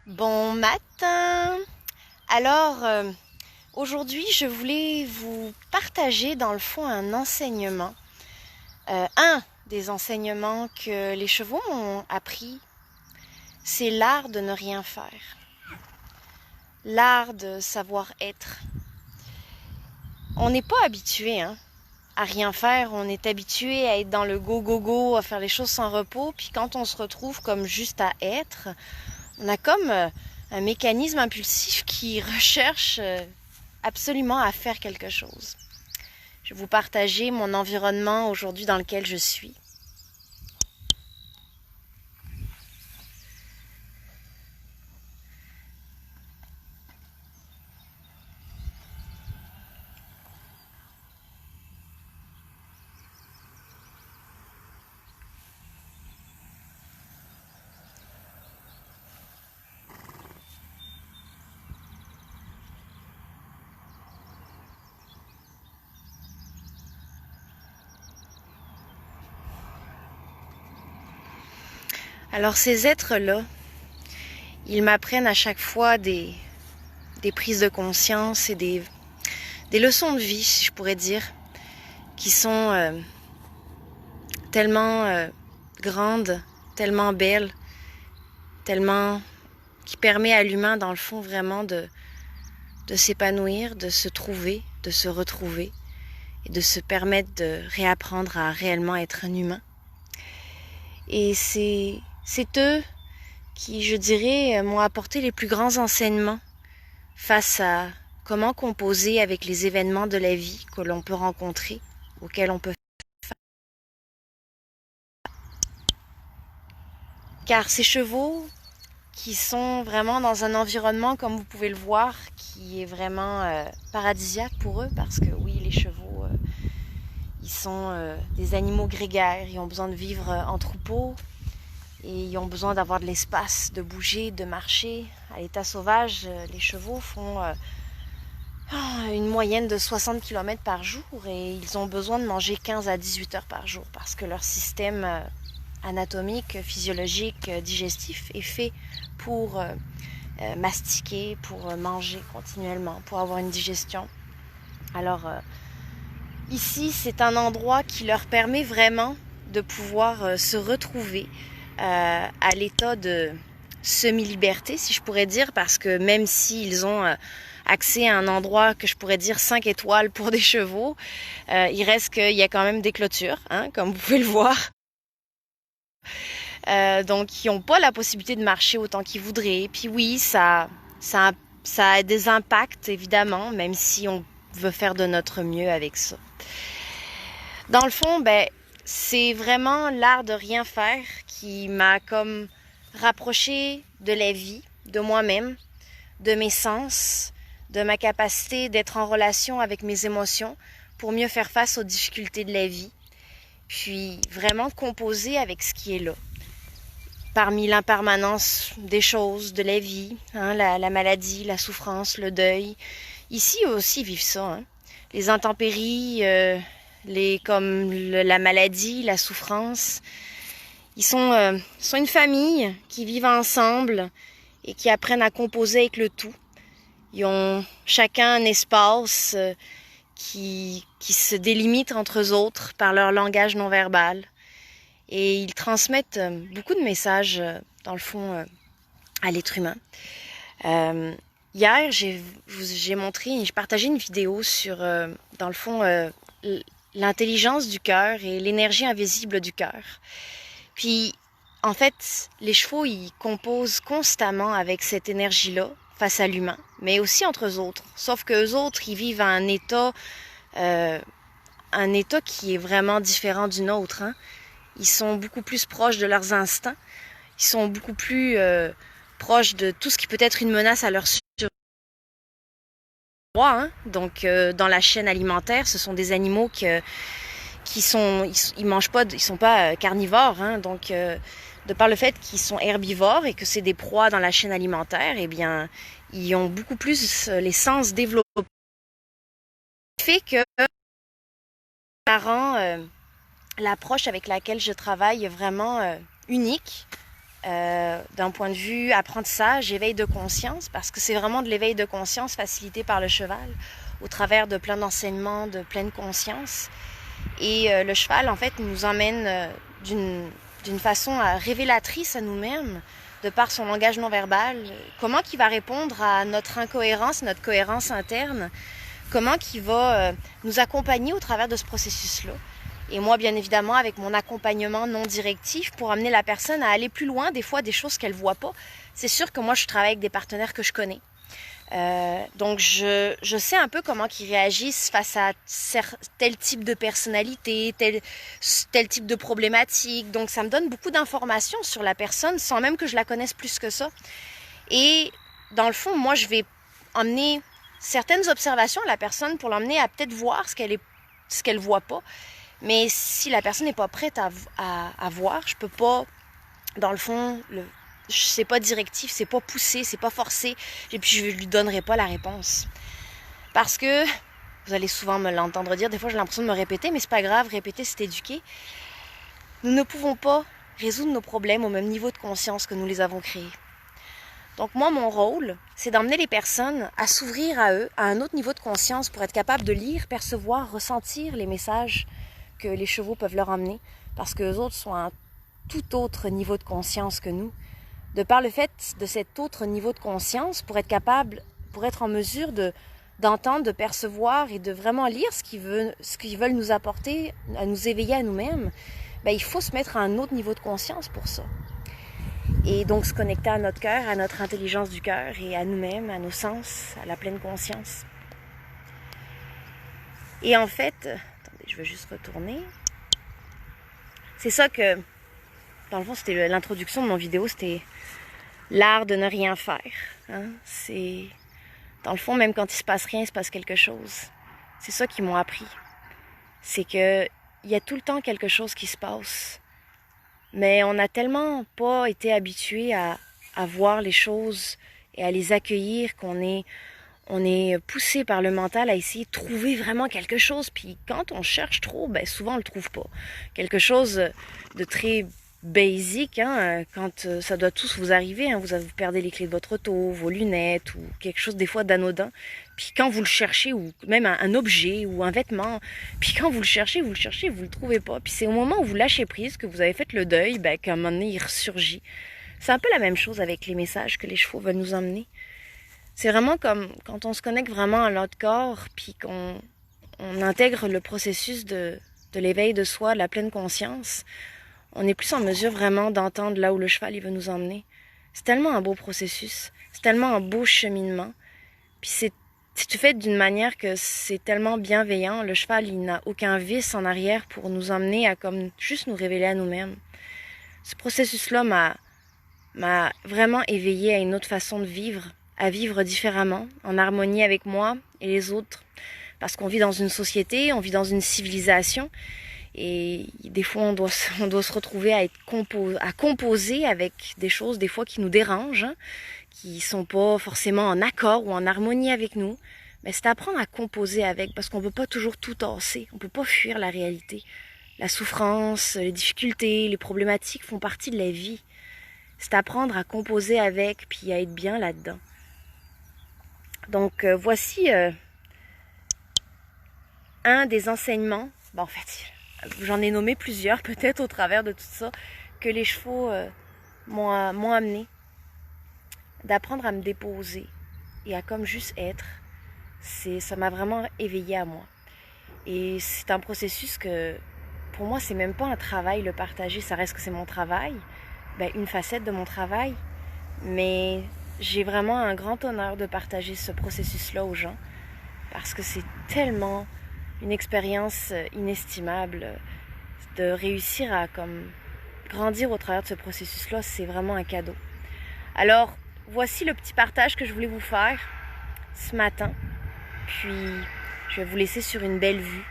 Bon matin! Alors, aujourd'hui, je voulais vous partager dans le fond un enseignement. Un des enseignements que les chevaux m'ont appris, c'est l'art de ne rien faire. L'art de savoir être. On n'est pas habitué, hein, à rien faire. On est habitué à être dans le go, go, go, à faire les choses sans repos. Puis quand on se retrouve comme juste à être, on a comme un mécanisme impulsif qui recherche absolument à faire quelque chose. Je vais vous partager mon environnement aujourd'hui dans lequel je suis. Alors ces êtres-là, ils m'apprennent à chaque fois des prises de conscience et des leçons de vie, si je pourrais dire, qui sont tellement grandes, tellement belles, tellement qui permet à l'humain, dans le fond, vraiment de s'épanouir, de se trouver, de se retrouver et de se permettre de réapprendre à réellement être un humain. Et c'est eux qui, je dirais, m'ont apporté les plus grands enseignements face à comment composer avec les événements de la vie que l'on peut rencontrer, auxquels on peut faire. Car ces chevaux qui sont vraiment dans un environnement, comme vous pouvez le voir, qui est vraiment paradisiaque pour eux, parce que oui, les chevaux, ils sont des animaux grégaires, ils ont besoin de vivre en troupeau, et ils ont besoin d'avoir de l'espace, de bouger, de marcher. À l'état sauvage, les chevaux font une moyenne de 60 km par jour et ils ont besoin de manger 15 à 18 heures par jour parce que leur système anatomique, physiologique, digestif est fait pour mastiquer, pour manger continuellement, pour avoir une digestion. Alors ici, c'est un endroit qui leur permet vraiment de pouvoir se retrouver à l'état de semi-liberté, si je pourrais dire, parce que même s'ils ont accès à un endroit que je pourrais dire 5 étoiles pour des chevaux, il reste qu'il y a quand même des clôtures, hein, comme vous pouvez le voir. Donc, ils n'ont pas la possibilité de marcher autant qu'ils voudraient. Puis oui, ça a des impacts, évidemment, même si on veut faire de notre mieux avec ça. Dans le fond, c'est vraiment l'art de rien faire qui m'a comme rapproché de la vie, de moi-même, de mes sens, de ma capacité d'être en relation avec mes émotions pour mieux faire face aux difficultés de la vie, puis vraiment composer avec ce qui est là. Parmi l'impermanence des choses, de la vie, hein, la maladie, la souffrance, le deuil, ici aussi vivent ça, hein. Les intempéries, comme la maladie, la souffrance. Ils sont une famille qui vivent ensemble et qui apprennent à composer avec le tout. Ils ont chacun un espace qui se délimite entre eux autres par leur langage non verbal. Et ils transmettent beaucoup de messages, dans le fond, à l'être humain. Hier, j'ai partagé une vidéo sur, dans le fond, l'intelligence du cœur et l'énergie invisible du cœur. Puis, en fait, les chevaux, ils composent constamment avec cette énergie-là face à l'humain, mais aussi entre eux autres. Sauf que eux autres, ils vivent à un état qui est vraiment différent du nôtre, hein. Ils sont beaucoup plus proches de leurs instincts. Ils sont beaucoup plus proches de tout ce qui peut être une menace à leur survie. Hein? Donc, dans la chaîne alimentaire, ce sont des animaux ils mangent pas, ils sont pas carnivores. Hein? Donc, de par le fait qu'ils sont herbivores et que c'est des proies dans la chaîne alimentaire, eh bien, ils ont beaucoup plus les sens développés. Ce qui fait que ça rend l'approche avec laquelle je travaille vraiment unique. d'un point de vue apprentissage, éveil de conscience, parce que c'est vraiment de l'éveil de conscience facilité par le cheval, au travers de plein d'enseignements, de pleine conscience. Et le cheval, en fait, nous emmène d'une façon révélatrice à nous-mêmes, de par son langage non verbal, comment il va répondre à notre incohérence, notre cohérence interne, comment il va nous accompagner au travers de ce processus-là. Et moi, bien évidemment, avec mon accompagnement non directif pour amener la personne à aller plus loin, des fois, des choses qu'elle ne voit pas. C'est sûr que moi, je travaille avec des partenaires que je connais. Donc, je sais un peu comment ils réagissent face à tel type de personnalité, tel type de problématique. Donc, ça me donne beaucoup d'informations sur la personne sans même que je la connaisse plus que ça. Et dans le fond, moi, je vais emmener certaines observations à la personne pour l'emmener à peut-être voir ce qu'elle voit pas. Mais si la personne n'est pas prête à voir, je peux pas, dans le fond, c'est pas directif, c'est pas poussé, c'est pas forcé, et puis je lui donnerai pas la réponse. Parce que, vous allez souvent me l'entendre dire, des fois j'ai l'impression de me répéter, mais c'est pas grave, répéter c'est éduquer. Nous ne pouvons pas résoudre nos problèmes au même niveau de conscience que nous les avons créés. Donc moi, mon rôle, c'est d'emmener les personnes à s'ouvrir à eux, à un autre niveau de conscience pour être capable de lire, percevoir, ressentir les messages que les chevaux peuvent leur emmener, parce qu'eux autres sont à un tout autre niveau de conscience que nous. De par le fait de cet autre niveau de conscience, pour être en mesure d'entendre, de percevoir et de vraiment lire ce qu'ils veulent nous apporter, à nous éveiller à nous-mêmes, il faut se mettre à un autre niveau de conscience pour ça. Et donc se connecter à notre cœur, à notre intelligence du cœur et à nous-mêmes, à nos sens, à la pleine conscience. Et en fait, attendez, je vais juste retourner. C'est ça que, dans le fond, c'était l'introduction de mon vidéo, c'était l'art de ne rien faire. Hein? C'est, dans le fond, même quand il se passe rien, il se passe quelque chose. C'est ça qu'ils m'ont appris. C'est que il y a tout le temps quelque chose qui se passe. Mais on n'a tellement pas été habitués à voir les choses et à les accueillir qu'on est poussé par le mental à essayer de trouver vraiment quelque chose. Puis quand on cherche trop, souvent on le trouve pas. Quelque chose de très basic, hein, quand ça doit tous vous arriver, hein, vous perdez les clés de votre auto, vos lunettes ou quelque chose des fois d'anodin. Puis quand vous le cherchez, ou même un objet ou un vêtement, puis quand vous le cherchez, vous le trouvez pas. Puis c'est au moment où vous lâchez prise, que vous avez fait le deuil, qu'à un moment donné il ressurgit. C'est un peu la même chose avec les messages que les chevaux veulent nous emmener. C'est vraiment comme quand on se connecte vraiment à notre corps, puis qu'on intègre le processus de l'éveil de soi, de la pleine conscience, on est plus en mesure vraiment d'entendre là où le cheval il veut nous emmener. C'est tellement un beau processus, c'est tellement un beau cheminement, puis c'est fait d'une manière que c'est tellement bienveillant. Le cheval, il n'a aucun vice en arrière pour nous emmener à comme juste nous révéler à nous-mêmes. Ce processus-là m'a vraiment éveillée à une autre façon de vivre, à vivre différemment, en harmonie avec moi et les autres. Parce qu'on vit dans une société, on vit dans une civilisation, et des fois on doit se retrouver à composer avec des choses des fois qui nous dérangent, hein, qui sont pas forcément en accord ou en harmonie avec nous. Mais c'est apprendre à composer avec, parce qu'on peut pas toujours tout tasser, on peut pas fuir la réalité. La souffrance, les difficultés, les problématiques font partie de la vie. C'est apprendre à composer avec, puis à être bien là-dedans. Donc voici un des enseignements, en fait j'en ai nommé plusieurs peut-être au travers de tout ça, que les chevaux m'ont amené. D'apprendre à me déposer et à comme juste être, ça m'a vraiment éveillée à moi. Et c'est un processus que, pour moi, c'est même pas un travail, le partager, ça reste que c'est mon travail, une facette de mon travail, mais j'ai vraiment un grand honneur de partager ce processus-là aux gens, parce que c'est tellement une expérience inestimable de réussir à comme grandir au travers de ce processus-là, c'est vraiment un cadeau. Alors, voici le petit partage que je voulais vous faire ce matin. Puis, je vais vous laisser sur une belle vue.